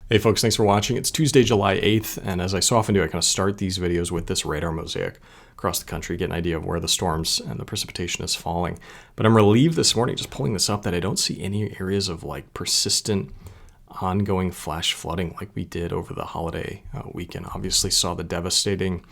Hey folks, thanks for watching. It's Tuesday, July 8th, and as I so often do, I kind of start these videos with this radar mosaic across the country, get an idea of where the storms and the precipitation is falling. But I'm relieved this morning, just pulling this up, that I don't see any areas of like persistent, ongoing flash flooding like we did over the holiday weekend. Obviously saw the devastating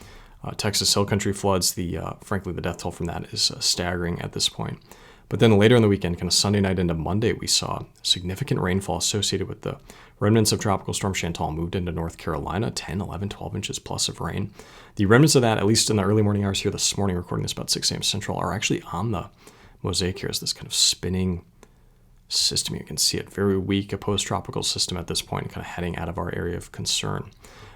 Texas Hill Country floods. Frankly, the death toll from that is staggering at this point. But then later in the weekend, kind of Sunday night into Monday, we saw significant rainfall associated with the remnants of Tropical Storm Chantal moved into North Carolina, 10, 11, 12 inches plus of rain. The remnants of that, at least in the early morning hours here this morning, recording this about 6 a.m. Central, are actually on the mosaic here as this kind of spinning system. You can see it, very weak, a post-tropical system at this point, kind of heading out of our area of concern.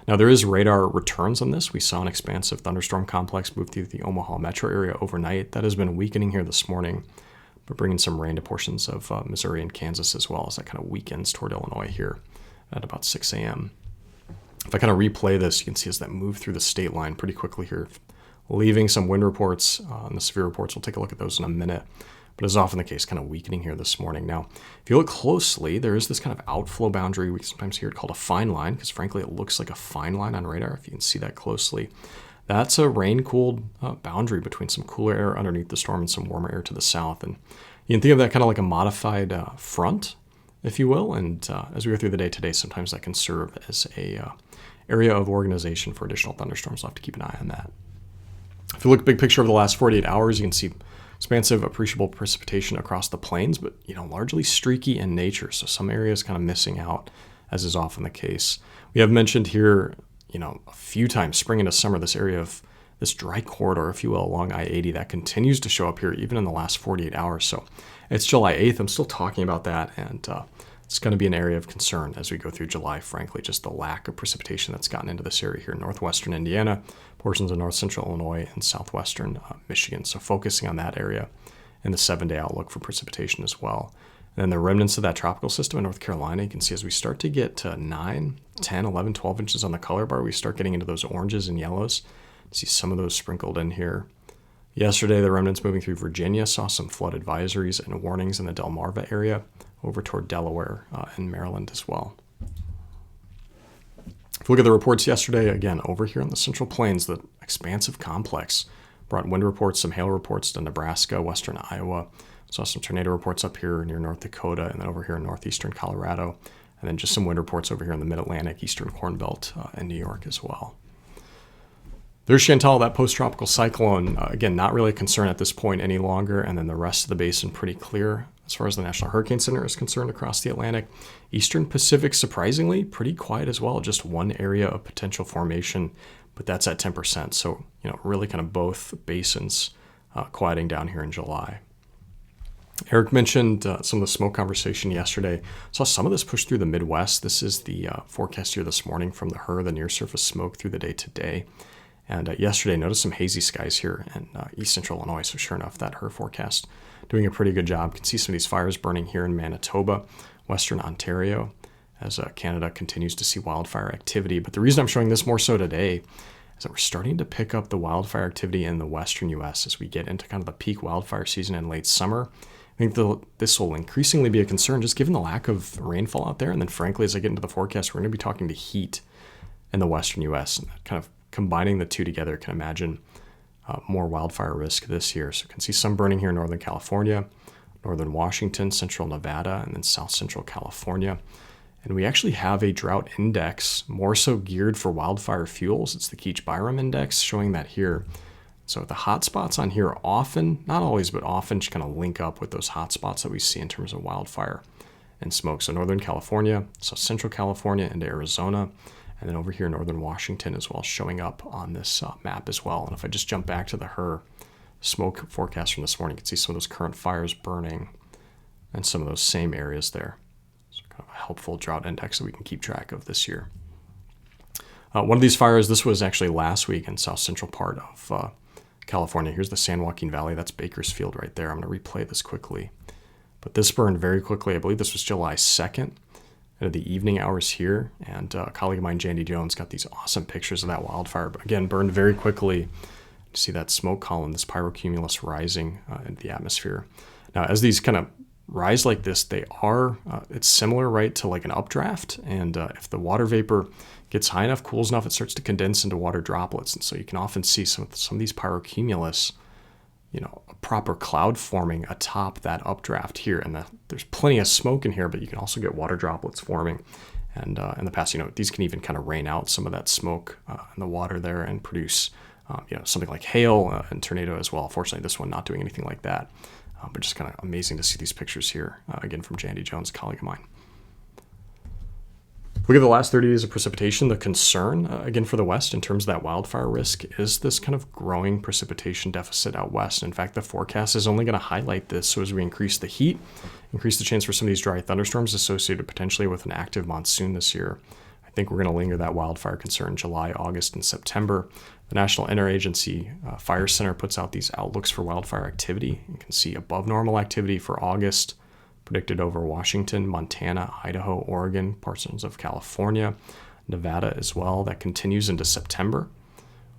Now, there is radar returns on this. We saw an expansive thunderstorm complex move through the Omaha metro area overnight. That has been weakening here this morning, but bringing some rain to portions of Missouri and Kansas as well, as that kind of weakens toward Illinois here at about 6 a.m. If I kind of replay this, you can see as that move through the state line pretty quickly here, leaving some wind reports and the severe reports. We'll take a look at those in a minute. But as often the case, kind of weakening here this morning. Now, if you look closely, there is this kind of outflow boundary. We sometimes hear it called a fine line, because frankly, it looks like a fine line on radar, if you can see that closely. That's a rain-cooled boundary between some cooler air underneath the storm and some warmer air to the south. And you can think of that kind of like a modified front, if you will. And as we go through the day today, sometimes that can serve as a area of organization for additional thunderstorms. We'll have to keep an eye on that. If you look big picture over the last 48 hours, you can see expansive, appreciable precipitation across the plains, but largely streaky in nature. So some areas kind of missing out, as is often the case. We have mentioned here, a few times, spring into summer, this area of this dry corridor, if you will, along I-80 that continues to show up here even in the last 48 hours. So it's July 8th. I'm still talking about that, and it's going to be an area of concern as we go through July, frankly, just the lack of precipitation that's gotten into this area here, northwestern Indiana, portions of north central Illinois, and southwestern Michigan. So focusing on that area in the 7-day outlook for precipitation as well. And then the remnants of that tropical system in North Carolina, you can see as we start to get to 9, 10, 11, 12 inches on the color bar, we start getting into those oranges and yellows. See some of those sprinkled in here. Yesterday, the remnants moving through Virginia saw some flood advisories and warnings in the Delmarva area over toward Delaware and Maryland as well. If we look at the reports yesterday, again, over here on the Central Plains, the expansive complex brought wind reports, some hail reports to Nebraska, western Iowa. Saw some tornado reports up here near North Dakota, and then over here in northeastern Colorado, and then just some wind reports over here in the Mid-Atlantic, Eastern Corn Belt, and New York as well. There's Chantal, that post-tropical cyclone. Again, not really a concern at this point any longer, and then the rest of the basin pretty clear as far as the National Hurricane Center is concerned across the Atlantic. Eastern Pacific, surprisingly, pretty quiet as well. Just one area of potential formation, but that's at 10%. So, really kind of both basins quieting down here in July. Eric mentioned some of the smoke conversation yesterday. Saw some of this push through the Midwest. This is the forecast here this morning from the HRRR, the near-surface smoke through the day today. And yesterday, noticed some hazy skies here in east central Illinois. So sure enough, that HRRR forecast doing a pretty good job. You can see some of these fires burning here in Manitoba, western Ontario, as Canada continues to see wildfire activity. But the reason I'm showing this more so today is that we're starting to pick up the wildfire activity in the western U.S. as we get into kind of the peak wildfire season in late summer. I think this will increasingly be a concern just given the lack of rainfall out there. And then frankly, as I get into the forecast, we're going to be talking to heat in the western U.S. and kind of combining the two together, can imagine more wildfire risk this year. So you can see some burning here in Northern California, Northern Washington, Central Nevada, and then South Central California. And we actually have a drought index more so geared for wildfire fuels. It's the Keach-Byram index showing that here. So the hot spots on here often, not always, but often just kind of link up with those hot spots that we see in terms of wildfire and smoke. So Northern California, so Central California into Arizona, and then over here in Northern Washington as well, showing up on this map as well. And if I just jump back to the HRRR smoke forecast from this morning, you can see some of those current fires burning and some of those same areas there. So kind of a helpful drought index that we can keep track of this year. One of these fires, this was actually last week in south central part of California. Here's the San Joaquin Valley. That's Bakersfield right there. I'm going to replay this quickly. But this burned very quickly. I believe this was July 2nd. The evening hours here, and a colleague of mine, Jandy Jones, got these awesome pictures of that wildfire. But again, burned very quickly. You see that smoke column, this pyrocumulus rising into the atmosphere. Now, as these kind of rise like this, they are, it's similar, right, to like an updraft. And if the water vapor gets high enough, cools enough, it starts to condense into water droplets. And so you can often see some of these pyrocumulus, a proper cloud forming atop that updraft here. And there's plenty of smoke in here, but you can also get water droplets forming. And in the past, these can even kind of rain out some of that smoke in the water there and produce, something like hail and tornado as well. Fortunately, this one not doing anything like that. But just kind of amazing to see these pictures here, again, from Jandy Jones, a colleague of mine. Look at the last 30 days of precipitation. The concern, again, for the West in terms of that wildfire risk is this kind of growing precipitation deficit out west. In fact, the forecast is only going to highlight this. So as we increase the heat, increase the chance for some of these dry thunderstorms associated potentially with an active monsoon this year, I think we're going to linger that wildfire concern July, August, and September. The National Interagency Fire Center puts out these outlooks for wildfire activity. You can see above normal activity for August, predicted over Washington, Montana, Idaho, Oregon, portions of California, Nevada as well. That continues into September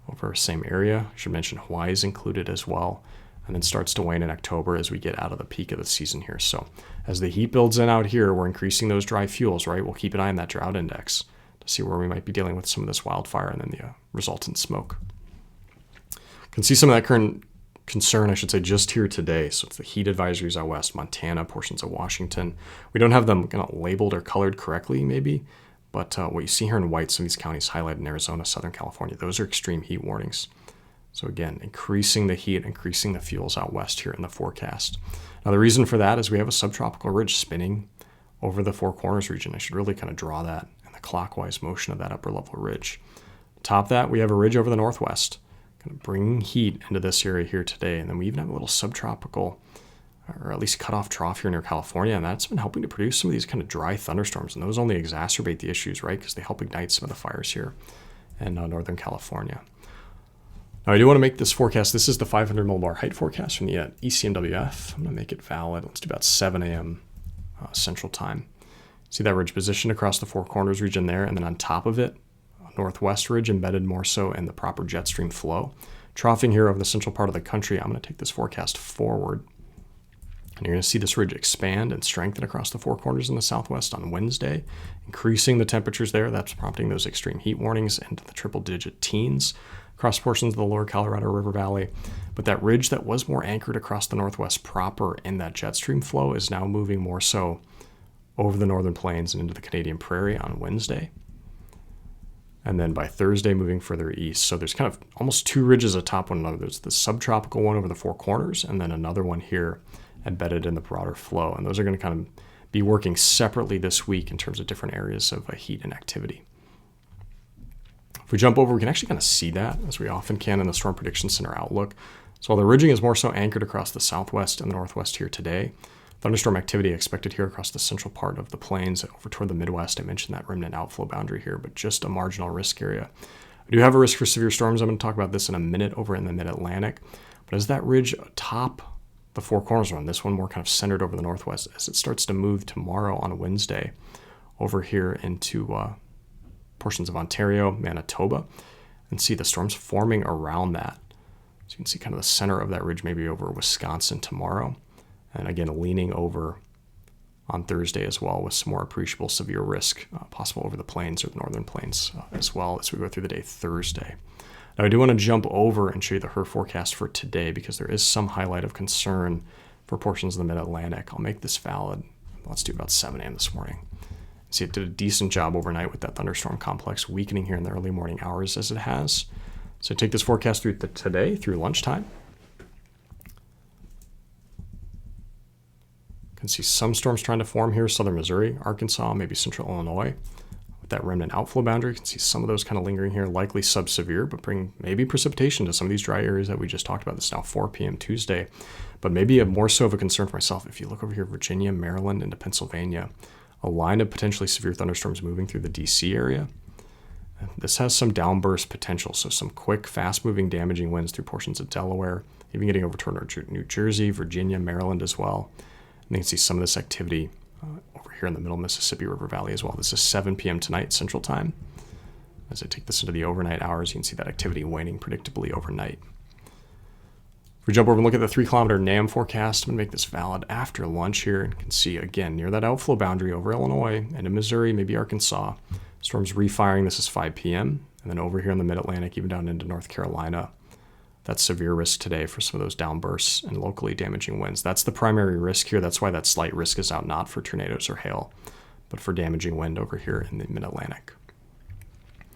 over the same area. I should mention Hawaii is included as well, and then starts to wane in October as we get out of the peak of the season here. So as the heat builds in out here, we're increasing those dry fuels, right? We'll keep an eye on that drought index to see where we might be dealing with some of this wildfire and then the resultant smoke. You can see some of that current concern, I should say, just here today. So it's the heat advisories out west, Montana, portions of Washington. We don't have them kind of labeled or colored correctly, maybe, but what you see here in white, some of these counties highlighted in Arizona, Southern California, those are extreme heat warnings. So again, increasing the heat, increasing the fuels out west here in the forecast. Now the reason for that is we have a subtropical ridge spinning over the Four Corners region. I should really kind of draw that in the clockwise motion of that upper level ridge. Atop that, we have a ridge over the northwest, kind of bringing heat into this area here today. And then we even have a little subtropical, or at least cutoff trough here near California, and that's been helping to produce some of these kind of dry thunderstorms. And those only exacerbate the issues, right? Because they help ignite some of the fires here in Northern California. Now, I do want to make this forecast. This is the 500 millibar height forecast from the ECMWF. I'm going to make it valid. Let's do about 7 a.m. Central Time. See that ridge positioned across the Four Corners region there, and then on top of it, northwest ridge embedded more so in the proper jet stream flow. Troughing here over the central part of the country, I'm going to take this forecast forward. And you're going to see this ridge expand and strengthen across the Four Corners in the southwest on Wednesday, increasing the temperatures there. That's prompting those extreme heat warnings into the triple-digit teens across portions of the lower Colorado River Valley. But that ridge that was more anchored across the northwest proper in that jet stream flow is now moving more so over the northern plains and into the Canadian Prairie on Wednesday. And then by Thursday, moving further east. So there's kind of almost two ridges atop one another. There's the subtropical one over the Four Corners, and then another one here embedded in the broader flow. And those are going to kind of be working separately this week in terms of different areas of heat and activity. If we jump over, we can actually kind of see that, as we often can in the Storm Prediction Center outlook. So while the ridging is more so anchored across the southwest and the northwest here today, thunderstorm activity expected here across the central part of the plains over toward the Midwest. I mentioned that remnant outflow boundary here, but just a marginal risk area. I do have a risk for severe storms. I'm going to talk about this in a minute over in the mid-Atlantic. But as that ridge atop the Four Corners one, this one more kind of centered over the northwest, as it starts to move tomorrow on Wednesday over here into portions of Ontario, Manitoba, and see the storms forming around that. So you can see kind of the center of that ridge maybe over Wisconsin tomorrow. And again, leaning over on Thursday as well with some more appreciable severe risk possible over the plains or the northern plains as well as we go through the day Thursday. Now, I do want to jump over and show you the HRRR forecast for today because there is some highlight of concern for portions of the mid-Atlantic. I'll make this valid. Let's do about 7 a.m. this morning. See, it did a decent job overnight with that thunderstorm complex weakening here in the early morning hours as it has. So take this forecast through today, through lunchtime. Can see some storms trying to form here, southern Missouri, Arkansas, maybe central Illinois. With that remnant outflow boundary, you can see some of those kind of lingering here, likely sub-severe, but bring maybe precipitation to some of these dry areas that we just talked about. This is now 4 p.m. Tuesday, but maybe more so of a concern for myself. If you look over here, Virginia, Maryland, into Pennsylvania, a line of potentially severe thunderstorms moving through the D.C. area. This has some downburst potential, so some quick, fast-moving, damaging winds through portions of Delaware, even getting over to New Jersey, Virginia, Maryland as well. And you can see some of this activity over here in the middle Mississippi River Valley as well. This is 7 p.m. tonight, Central Time. As I take this into the overnight hours, you can see that activity waning predictably overnight. If we jump over and look at the 3-kilometer NAM forecast, I'm going to make this valid after lunch here. And you can see, again, near that outflow boundary over Illinois and in Missouri, maybe Arkansas. Storms refiring, this is 5 p.m. And then over here in the mid-Atlantic, even down into North Carolina, that's severe risk today for some of those downbursts and locally damaging winds. That's the primary risk here. That's why that slight risk is out, not for tornadoes or hail, but for damaging wind over here in the mid-Atlantic.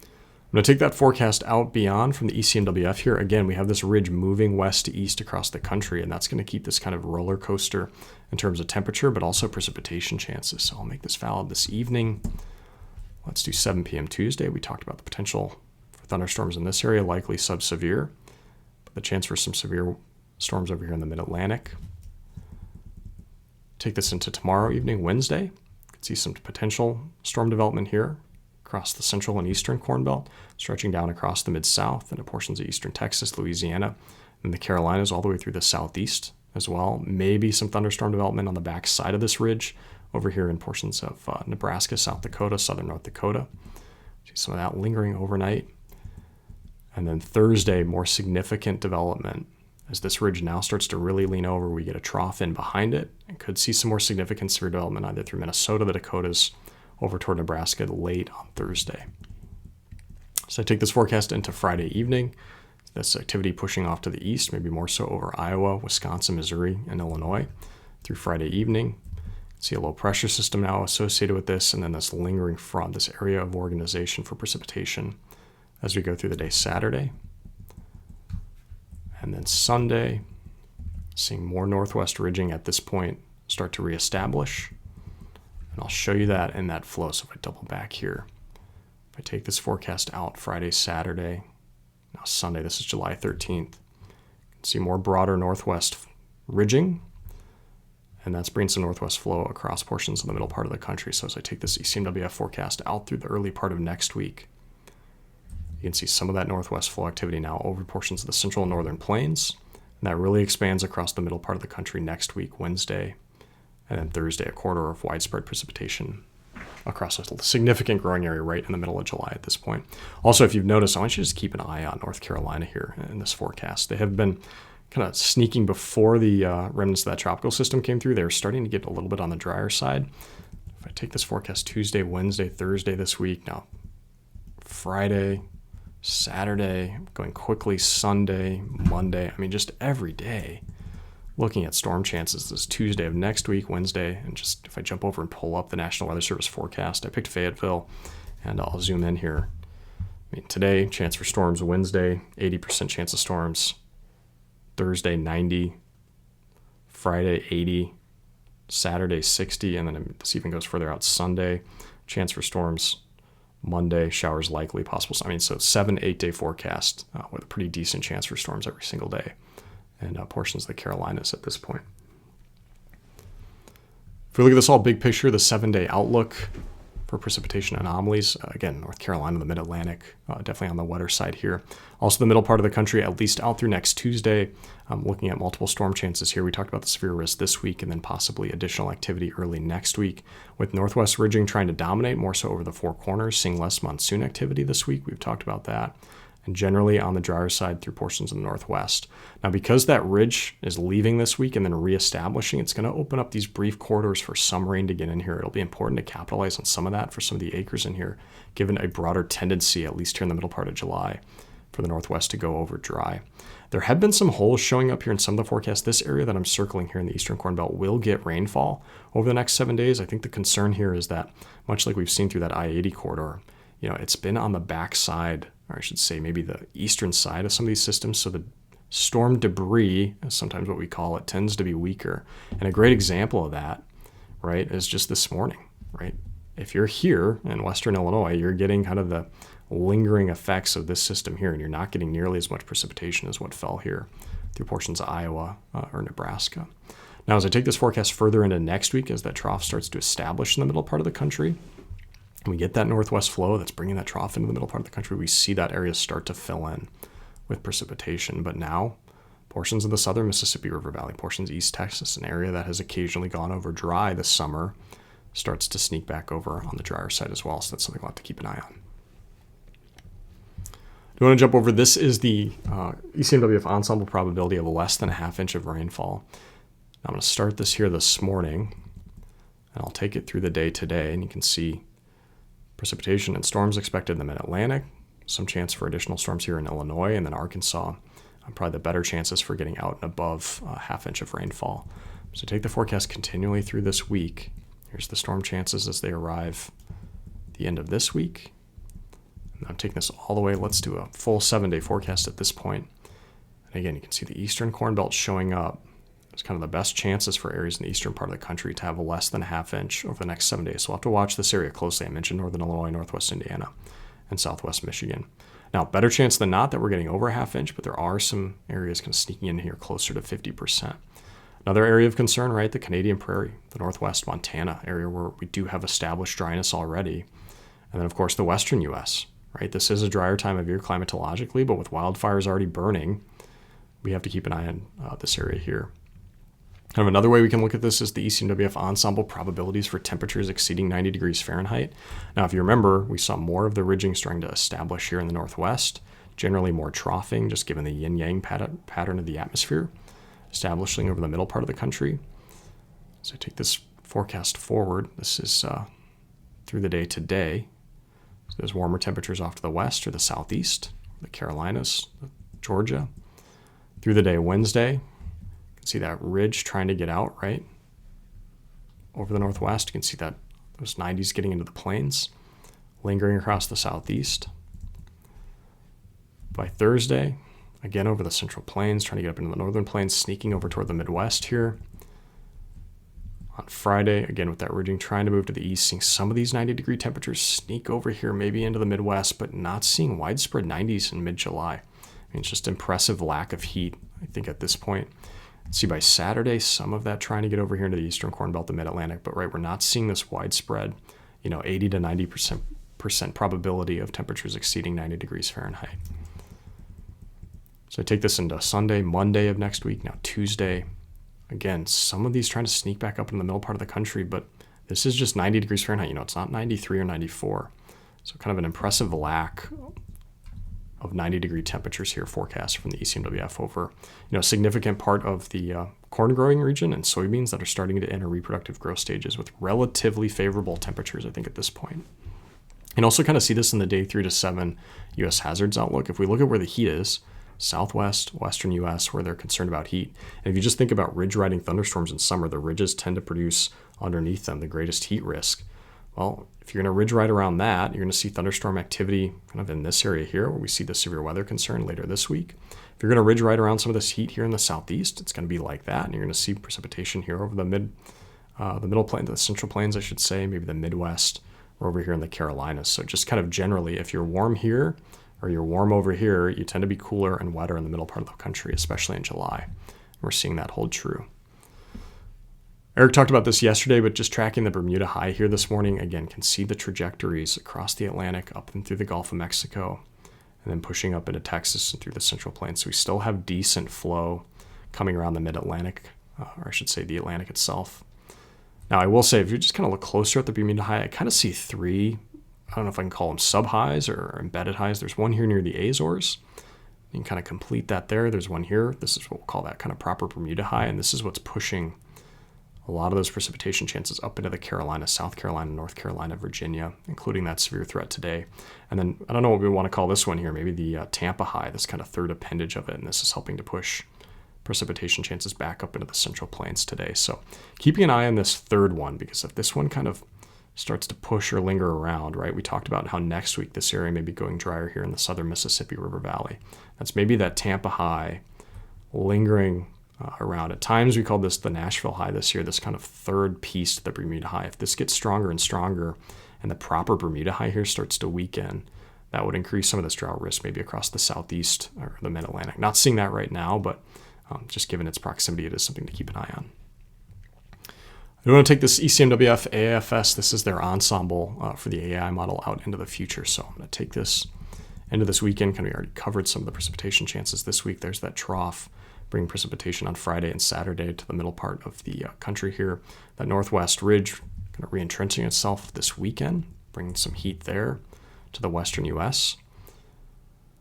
I'm going to take that forecast out beyond from the ECMWF here. Again, we have this ridge moving west to east across the country, and that's going to keep this kind of roller coaster in terms of temperature, but also precipitation chances. So I'll make this valid this evening. Let's do 7 p.m. Tuesday. We talked about the potential for thunderstorms in this area, likely sub-severe, but the chance for some severe storms over here in the mid-Atlantic. Take this into tomorrow evening, Wednesday. You can see some potential storm development here across the central and eastern Corn Belt, stretching down across the mid-south into portions of eastern Texas, Louisiana, and the Carolinas all the way through the southeast as well. Maybe some thunderstorm development on the back side of this ridge over here in portions of Nebraska, South Dakota, southern North Dakota. See some of that lingering overnight. And then Thursday, more significant development. As this ridge now starts to really lean over, we get a trough in behind it and could see some more significant severe development either through Minnesota, the Dakotas, over toward Nebraska late on Thursday. So I take this forecast into Friday evening. This activity pushing off to the east, maybe more so over Iowa, Wisconsin, Missouri, and Illinois through Friday evening. See a low pressure system now associated with this, and then this lingering front, this area of organization for precipitation as we go through the day Saturday. And then Sunday, seeing more northwest ridging at this point start to reestablish. And I'll show you that in that flow. So if I double back here, if I take this forecast out Friday, Saturday, now Sunday, this is July 13th, you can see more broader northwest ridging, and that's bringing some northwest flow across portions of the middle part of the country. So as I take this ECMWF forecast out through the early part of next week, you can see some of that northwest flow activity now over portions of the central and northern plains, and that really expands across the middle part of the country next week, Wednesday, and then Thursday, a corridor of widespread precipitation across a significant growing area right in the middle of July at this point. Also, if you've noticed, I want you to just keep an eye on North Carolina here in this forecast. They have been kind of sneaking before the remnants of that tropical system came through. They were starting to get a little bit on the drier side. If I take this forecast Tuesday, Wednesday, Thursday this week, now Friday, Saturday, going quickly Sunday, Monday, I mean just every day. Looking at storm chances this Tuesday of next week, Wednesday, and just if I jump over and pull up the National Weather Service forecast, I picked Fayetteville, and I'll zoom in here. I mean, today, chance for storms, Wednesday, 80% chance of storms, Thursday, 90, Friday, 80, Saturday, 60, and then this even goes further out, Sunday, chance for storms, Monday, showers likely, possible. I mean, so 7-8 day forecast with a pretty decent chance for storms every single day. And portions of the Carolinas at this point. If we look at this all big picture, the 7-day outlook for precipitation anomalies, again, North Carolina, the mid-Atlantic, definitely on the wetter side here. Also the middle part of the country, at least out through next Tuesday, looking at multiple storm chances here. We talked about the severe risk this week and then possibly additional activity early next week with northwest ridging trying to dominate more so over the Four Corners, seeing less monsoon activity this week. We've talked about that. And generally on the drier side through portions of the northwest. Now, because that ridge is leaving this week and then reestablishing, it's going to open up these brief corridors for some rain to get in here. It'll be important to capitalize on some of that for some of the acres in here, given a broader tendency, at least here in the middle part of July, for the northwest to go over dry. There have been some holes showing up here in some of the forecasts. This area that I'm circling here in the eastern Corn Belt will get rainfall over the next 7 days. I think the concern here is that, much like we've seen through that I-80 corridor, it's been on the backside, or I should say maybe the eastern side of some of these systems. So the storm debris, sometimes what we call it, tends to be weaker. And a great example of that, right, is just this morning, right? If you're here in western Illinois, you're getting kind of the lingering effects of this system here, and you're not getting nearly as much precipitation as what fell here through portions of Iowa or Nebraska. Now, as I take this forecast further into next week, as that trough starts to establish in the middle part of the country, we get that northwest flow that's bringing that trough into the middle part of the country. We see that area start to fill in with precipitation. But now, portions of the southern Mississippi River Valley, portions of East Texas, an area that has occasionally gone over dry this summer, starts to sneak back over on the drier side as well. So that's something we'll have to keep an eye on. Do you want to jump over? This is the ECMWF ensemble probability of less than a ½ inch of rainfall. I'm going to start this here this morning, and I'll take it through the day today, and you can see precipitation and storms expected in the mid-Atlantic, some chance for additional storms here in Illinois, and then Arkansas. Probably the better chances for getting out and above a ½ inch of rainfall. So take the forecast continually through this week. Here's the storm chances as they arrive at the end of this week. And I'm taking this all the way. Let's do a full 7-day forecast at this point. And again, you can see the eastern Corn Belt showing up. It's kind of the best chances for areas in the eastern part of the country to have a less than a ½ inch over the next 7 days. So we'll have to watch this area closely. I mentioned northern Illinois, northwest Indiana, and southwest Michigan. Now, better chance than not that we're getting over a ½ inch, but there are some areas kind of sneaking in here closer to 50%. Another area of concern, right, the Canadian Prairie, the northwest Montana area where we do have established dryness already. And then, of course, the western U.S., right? This is a drier time of year climatologically, but with wildfires already burning, we have to keep an eye on this area here. Kind of another way we can look at this is the ECMWF ensemble probabilities for temperatures exceeding 90 degrees Fahrenheit. Now, if you remember, we saw more of the ridging starting to establish here in the northwest, generally more troughing, just given the yin-yang pattern of the atmosphere, establishing over the middle part of the country. So take this forecast forward. This is through the day today. So there's warmer temperatures off to the west or the southeast, the Carolinas, Georgia. Through the day Wednesday, you can see that ridge trying to get out, right? Over the northwest, you can see that those 90s getting into the plains, lingering across the southeast. By Thursday, again over the central plains, trying to get up into the northern plains, sneaking over toward the Midwest here. On Friday, again with that ridging trying to move to the east, seeing some of these 90-degree temperatures sneak over here, maybe into the Midwest, but not seeing widespread 90s in mid-July. I mean, it's just impressive lack of heat, I think, at this point. See by Saturday, some of that trying to get over here into the eastern Corn Belt, the mid-Atlantic, but right, we're not seeing this widespread, 80 to 90% probability of temperatures exceeding 90 degrees Fahrenheit. So I take this into Sunday, Monday of next week, now Tuesday. Again, some of these trying to sneak back up in the middle part of the country, but this is just 90 degrees Fahrenheit. It's not 93 or 94. So kind of an impressive lack of 90-degree temperatures here forecast from the ECMWF over, a significant part of the corn growing region and soybeans that are starting to enter reproductive growth stages with relatively favorable temperatures, I think, at this point. And also kind of see this in the day 3 to 7 U.S. hazards outlook. If we look at where the heat is, southwest, western U.S., where they're concerned about heat. And if you just think about ridge riding thunderstorms in summer, the ridges tend to produce underneath them the greatest heat risk. Well, if you're going to ridge ride around that, you're going to see thunderstorm activity kind of in this area here where we see the severe weather concern later this week. If you're going to ridge ride around some of this heat here in the southeast, it's going to be like that. And you're going to see precipitation here over the middle plain, the central plains, I should say, maybe the Midwest, or over here in the Carolinas. So just kind of generally, if you're warm here, or you're warm over here, you tend to be cooler and wetter in the middle part of the country, especially in July. We're seeing that hold true. Eric talked about this yesterday, but just tracking the Bermuda high here this morning, again, can see the trajectories across the Atlantic, up and through the Gulf of Mexico, and then pushing up into Texas and through the Central Plains. So we still have decent flow coming around the mid-Atlantic, or I should say the Atlantic itself. Now, I will say, if you just kind of look closer at the Bermuda high, I kind of see three, I don't know if I can call them sub-highs or embedded highs. There's one here near the Azores. You can kind of complete that there. There's one here. This is what we'll call that kind of proper Bermuda high, and this is what's pushing a lot of those precipitation chances up into the Carolinas, South Carolina, North Carolina, Virginia, including that severe threat today. And then I don't know what we want to call this one here, maybe the Tampa high, this kind of third appendage of it, and this is helping to push precipitation chances back up into the Central Plains today. So keeping an eye on this third one, because if this one kind of starts to push or linger around, right? We talked about how next week this area may be going drier here in the southern Mississippi River Valley. That's maybe that Tampa high lingering around. At times we called this the Nashville high this year, this kind of third piece to the Bermuda high. If this gets stronger and stronger and the proper Bermuda high here starts to weaken, that would increase some of this drought risk maybe across the southeast or the mid-Atlantic. Not seeing that right now, but just given its proximity, it is something to keep an eye on. We want to take this ECMWF AIFS. This is their ensemble for the AI model out into the future. So I'm going to take this into this weekend. Kind of already covered some of the precipitation chances this week. There's that trough bringing precipitation on Friday and Saturday to the middle part of the country here. That northwest ridge kind of re-entrenching itself this weekend, bringing some heat there to the western U.S.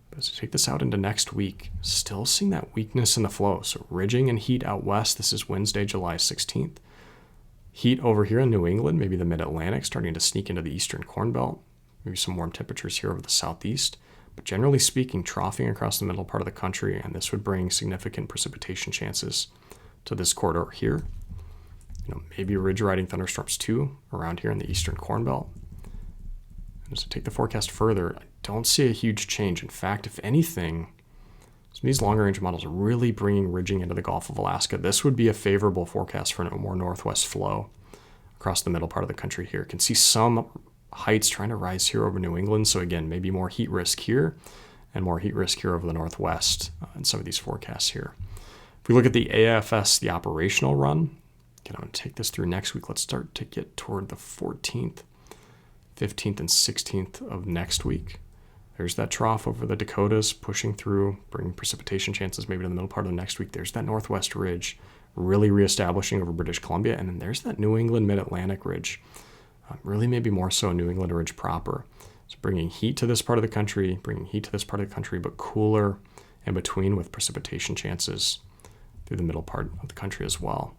But as we take this out into next week, still seeing that weakness in the flow. So ridging and heat out west. This is Wednesday, July 16th. Heat over here in New England, maybe the mid-Atlantic, starting to sneak into the eastern Corn Belt. Maybe some warm temperatures here over the southeast. But generally speaking, troughing across the middle part of the country, and this would bring significant precipitation chances to this corridor here. Maybe ridge riding thunderstorms too around here in the eastern Corn Belt. And as I take the forecast further, I don't see a huge change. In fact, if anything, some of these longer range models are really bringing ridging into the Gulf of Alaska. This would be a favorable forecast for a more northwest flow across the middle part of the country here. Can see some heights trying to rise here over New England. So again, maybe more heat risk here and more heat risk here over the northwest in some of these forecasts here. If we look at the AFS, the operational run, again, I'm going to take this through next week. Let's start to get toward the 14th, 15th, and 16th of next week. There's that trough over the Dakotas pushing through, bringing precipitation chances maybe to the middle part of the next week. There's that northwest ridge really reestablishing over British Columbia. And then there's that New England mid-Atlantic ridge, really maybe more so New England ridge proper. So bringing heat to this part of the country, but cooler in between with precipitation chances through the middle part of the country as well.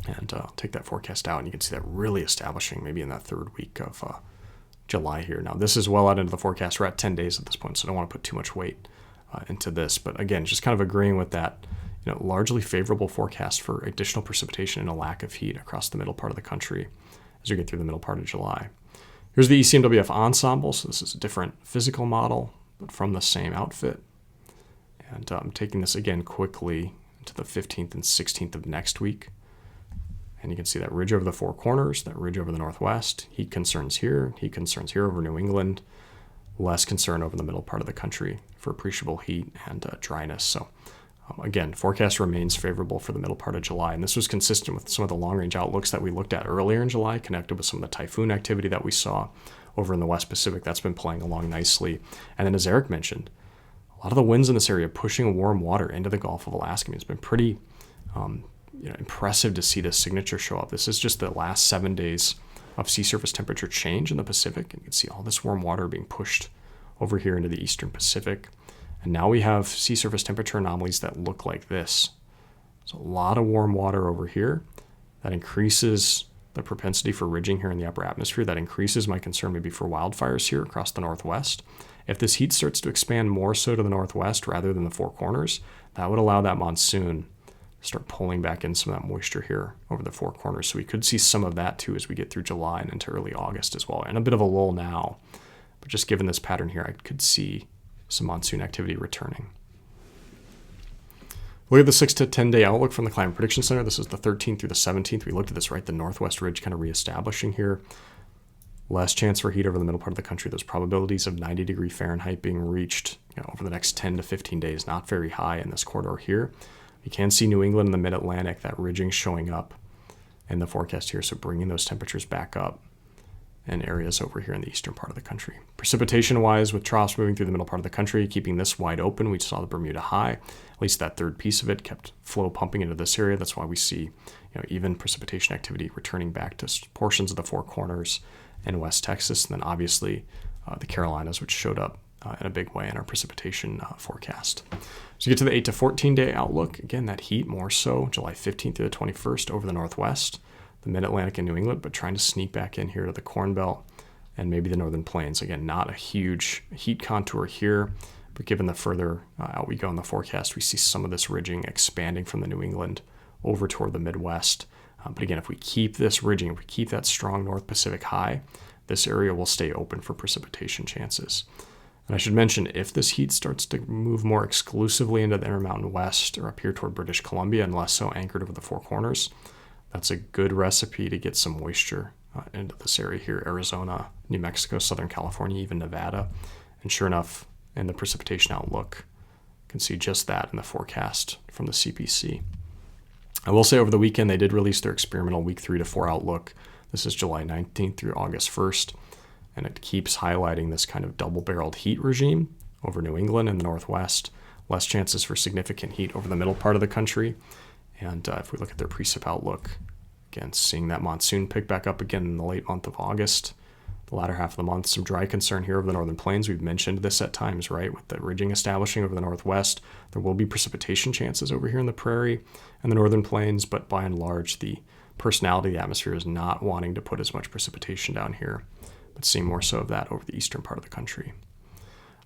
And I'll take that forecast out, and you can see that really establishing maybe in that third week of July here. Now, this is well out into the forecast. We're at 10 days at this point, so I don't want to put too much weight into this. But again, just kind of agreeing with that, largely favorable forecast for additional precipitation and a lack of heat across the middle part of the country as we get through the middle part of July. Here's the ECMWF ensemble. So this is a different physical model, but from the same outfit. And I'm taking this again quickly into the 15th and 16th of next week. And you can see that ridge over the Four Corners, that ridge over the northwest, heat concerns here over New England, less concern over the middle part of the country for appreciable heat and dryness. So again, forecast remains favorable for the middle part of July. And this was consistent with some of the long-range outlooks that we looked at earlier in July, connected with some of the typhoon activity that we saw over in the West Pacific. That's been playing along nicely. And then as Eric mentioned, a lot of the winds in this area pushing warm water into the Gulf of Alaska. I mean, it's been pretty impressive to see this signature show up. This is just the last 7 days of sea surface temperature change in the Pacific. And you can see all this warm water being pushed over here into the eastern Pacific. And now we have sea surface temperature anomalies that look like this. So a lot of warm water over here. That increases the propensity for ridging here in the upper atmosphere. That increases my concern maybe for wildfires here across the northwest. If this heat starts to expand more so to the northwest rather than the Four Corners, that would allow that monsoon start pulling back in some of that moisture here over the Four Corners. So we could see some of that too as we get through July and into early August as well. And a bit of a lull now, but just given this pattern here, I could see some monsoon activity returning. Look at the 6 to 10 day outlook from the Climate Prediction Center. This is the 13th through the 17th. We looked at this, right? The northwest ridge kind of reestablishing here. Less chance for heat over the middle part of the country. Those probabilities of 90 degree Fahrenheit being reached over the next 10 to 15 days, not very high in this corridor here. You can see New England and the mid-Atlantic, that ridging showing up in the forecast here. So bringing those temperatures back up in areas over here in the eastern part of the country. Precipitation-wise, with troughs moving through the middle part of the country, keeping this wide open, we saw the Bermuda High. At least that third piece of it kept flow pumping into this area. That's why we see even precipitation activity returning back to portions of the Four Corners in West Texas. And then obviously the Carolinas, which showed up in a big way in our precipitation forecast. So you get to the 8 to 14 day outlook. Again, that heat more so July 15th through the 21st over the northwest, the mid-Atlantic and New England, but trying to sneak back in here to the Corn Belt and maybe the Northern Plains. Again, not a huge heat contour here, but given the further out we go in the forecast, we see some of this ridging expanding from the New England over toward the Midwest. But again, if we keep this ridging, if we keep that strong North Pacific high, this area will stay open for precipitation chances. And I should mention, if this heat starts to move more exclusively into the Intermountain West or up here toward British Columbia and less so anchored over the Four Corners, that's a good recipe to get some moisture into this area here, Arizona, New Mexico, Southern California, even Nevada. And sure enough, in the precipitation outlook, you can see just that in the forecast from the CPC. I will say over the weekend, they did release their experimental week 3 to 4 outlook. This is July 19th through August 1st. And it keeps highlighting this kind of double-barreled heat regime over New England and the Northwest, less chances for significant heat over the middle part of the country. And if we look at their precip outlook, again, seeing that monsoon pick back up again in the late month of August, the latter half of the month. Some dry concern here over the northern plains. We've mentioned this at times, right? With the ridging establishing over the northwest, there will be precipitation chances over here in the prairie and the northern plains, but by and large, the personality of the atmosphere is not wanting to put as much precipitation down here, but seeing more so of that over the eastern part of the country.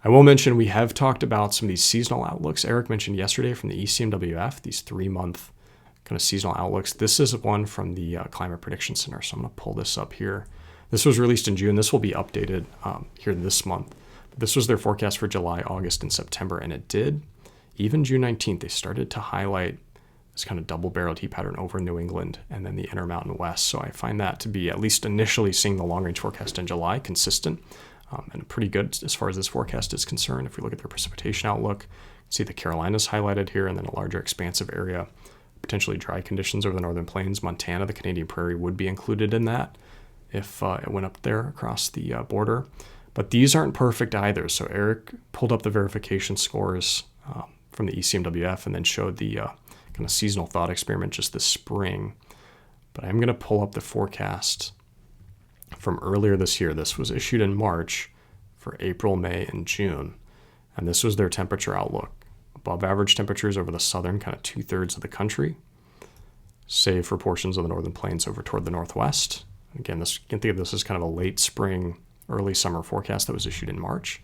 I will mention we have talked about some of these seasonal outlooks. Eric mentioned yesterday from the ECMWF, these 3-month kind of seasonal outlooks. This is one from the Climate Prediction Center, so I'm going to pull this up here. This was released in June. This will be updated here this month. This was their forecast for July, August, and September, and it did. Even June 19th, they started to highlight this kind of double-barreled heat pattern over New England and then the Intermountain West. So I find that to be, at least initially seeing the long-range forecast in July, consistent and pretty good as far as this forecast is concerned. If we look at their precipitation outlook, you can see the Carolinas highlighted here and then a larger expansive area, potentially dry conditions over the northern plains. Montana, the Canadian Prairie, would be included in that if it went up there across the border. But these aren't perfect either. So Eric pulled up the verification scores from the ECMWF and then showed the kind of seasonal thought experiment just this spring. But I'm going to pull up the forecast from earlier this year. This was issued in March for April, May, and June. And this was their temperature outlook. Above average temperatures over the southern kind of 2/3 of the country, save for portions of the northern plains over toward the northwest. Again, you can think of this as kind of a late spring, early summer forecast that was issued in March.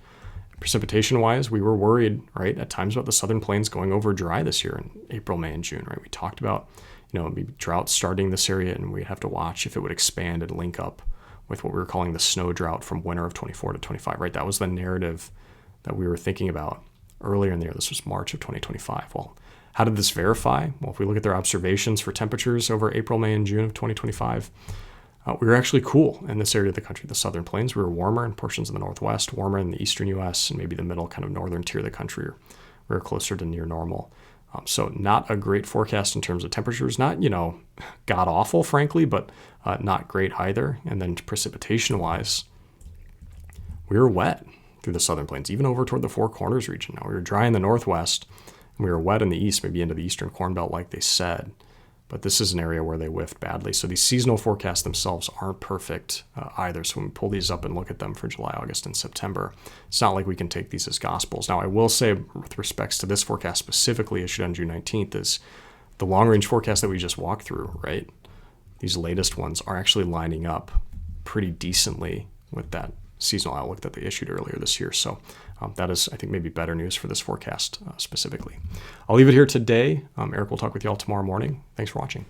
Precipitation-wise, we were worried, right, at times about the southern plains going over dry this year in April, May, and June, right? We talked about, maybe drought starting this area, and we'd have to watch if it would expand and link up with what we were calling the snow drought from winter of 24 to 25, right? That was the narrative that we were thinking about earlier in the year. This was March of 2025. Well, how did this verify? Well, if we look at their observations for temperatures over April, May, and June of 2025, we were actually cool in this area of the country, the southern plains. We were warmer in portions of the northwest, warmer in the eastern U.S., and maybe the middle kind of northern tier of the country. We were closer to near normal. So not a great forecast in terms of temperatures, not, god awful, frankly, but not great either. And then precipitation-wise, we were wet through the southern plains, even over toward the Four Corners region. Now, we were dry in the northwest, and we were wet in the east, maybe into the eastern Corn Belt, like they said. But this is an area where they whiffed badly. So these seasonal forecasts themselves aren't perfect either. So when we pull these up and look at them for July, August, and September, it's not like we can take these as gospels. Now, I will say with respects to this forecast specifically issued on June 19th is the long-range forecast that we just walked through, right? These latest ones are actually lining up pretty decently with that seasonal outlook that they issued earlier this year. So that is, I think, maybe better news for this forecast specifically. I'll leave it here today. Eric will talk with you all tomorrow morning. Thanks for watching.